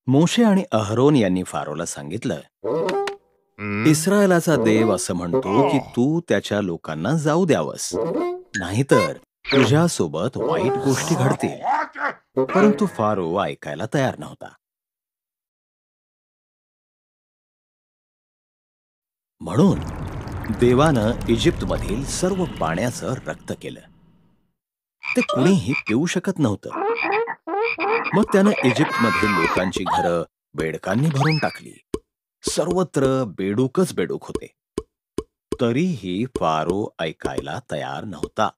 मोशे आणि अहरोन यांनी फारोला सांगितलं, हं. इस्रायलाचा देव असं म्हणतो की तू त्याच्या लोकांना जाऊ द्यावस, नाहीतर तुझ्यासोबत वाईट गोष्टी घडतील. परंतु फारो ऐकायला तयार नव्हता. म्हणून देवानं इजिप्तमधील सर्व पाण्याचं रक्त केलं. ते कुणीही पिऊ शकत नव्हतं. मग त्यानं इजिप्तमधील लोकांची घरं बेडकांनी भरून टाकली. सर्वत्र बेडूकच बेडूक होते. तरीही फारो ऐकायला तयार नव्हता.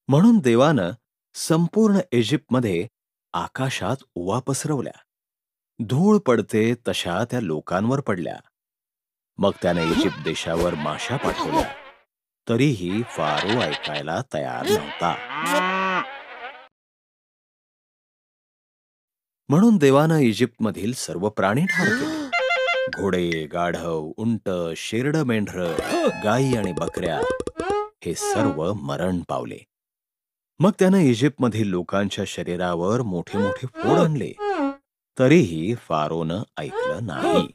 म्हणून देवानं संपूर्ण इजिप्तमध्ये आकाशात उवा पसरवल्या. धूळ पडते तशा त्या लोकांवर पडल्या. मग त्याने इजिप्त देशावर माशा पाठवल्या. तरीही फारो ऐकायला तयार नव्हता. म्हणून देवानं इजिप्तमधील सर्व प्राणी ठार केले. घोडे, गाढव, उंट, शेरडं, मेंढरं, गायी आणि बकऱ्या हे सर्व मरण पावले. मग त्यानं इजिप्तमधील लोकांच्या शरीरावर मोठे मोठे फोड आणले. तरीही फारोनं ऐकलं नाही.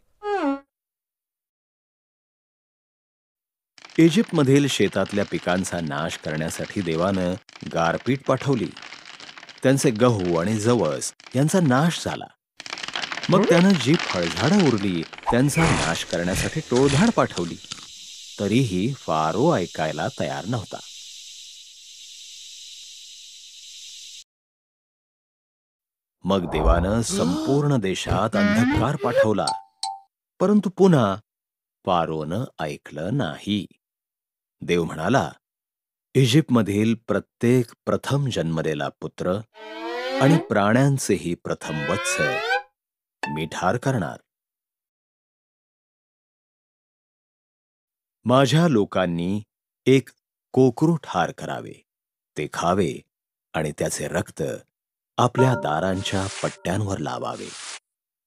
इजिप्तमधील शेतातल्या पिकांचा नाश करण्यासाठी देवानं गारपीट पाठवली. त्यांचे गहू आणि जवस यांचा नाश झाला. मग त्यानं जी फळझाडं उरली त्यांचा नाश करण्यासाठी टोळधाड पाठवली. तरीही फारो ऐकायला तयार नव्हता. मग देवानं संपूर्ण देशात अंधकार पाठवला. परंतु पुन्हा फारोनं ऐकलं नाही. देव म्हणाला, इजिप्तमधील प्रत्येक प्रथम जन्मलेला पुत्र आणि प्राण्यांचेही प्रथम वत्स मी ठार करणार. माझ्या लोकांनी एक कोकरू ठार करावे, ते खावे आणि त्याचे रक्त आपल्या दारांच्या पट्ट्यांवर लावावे.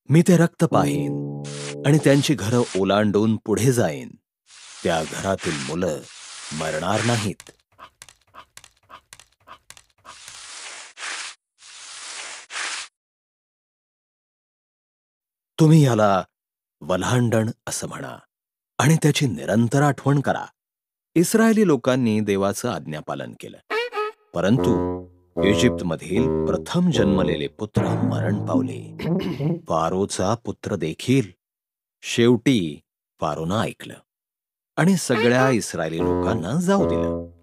मी ते रक्त पाहीन आणि त्यांची घरं ओलांडून पुढे जाईन. त्या घरातील मुलं मरणार नाहीत. तुम्ही याला वल्हांडण असं म्हणा आणि त्याची निरंतर आठवण करा. इस्रायली लोकांनी देवाचं आज्ञापालन केलं. परंतु इजिप्तमधील प्रथम जन्मलेले पुत्र मरण पावले. फारोचा पुत्र देखील. शेवटी फारोनं ऐकलं आणि सगळ्या इस्रायली लोकांना जाऊ दिलं.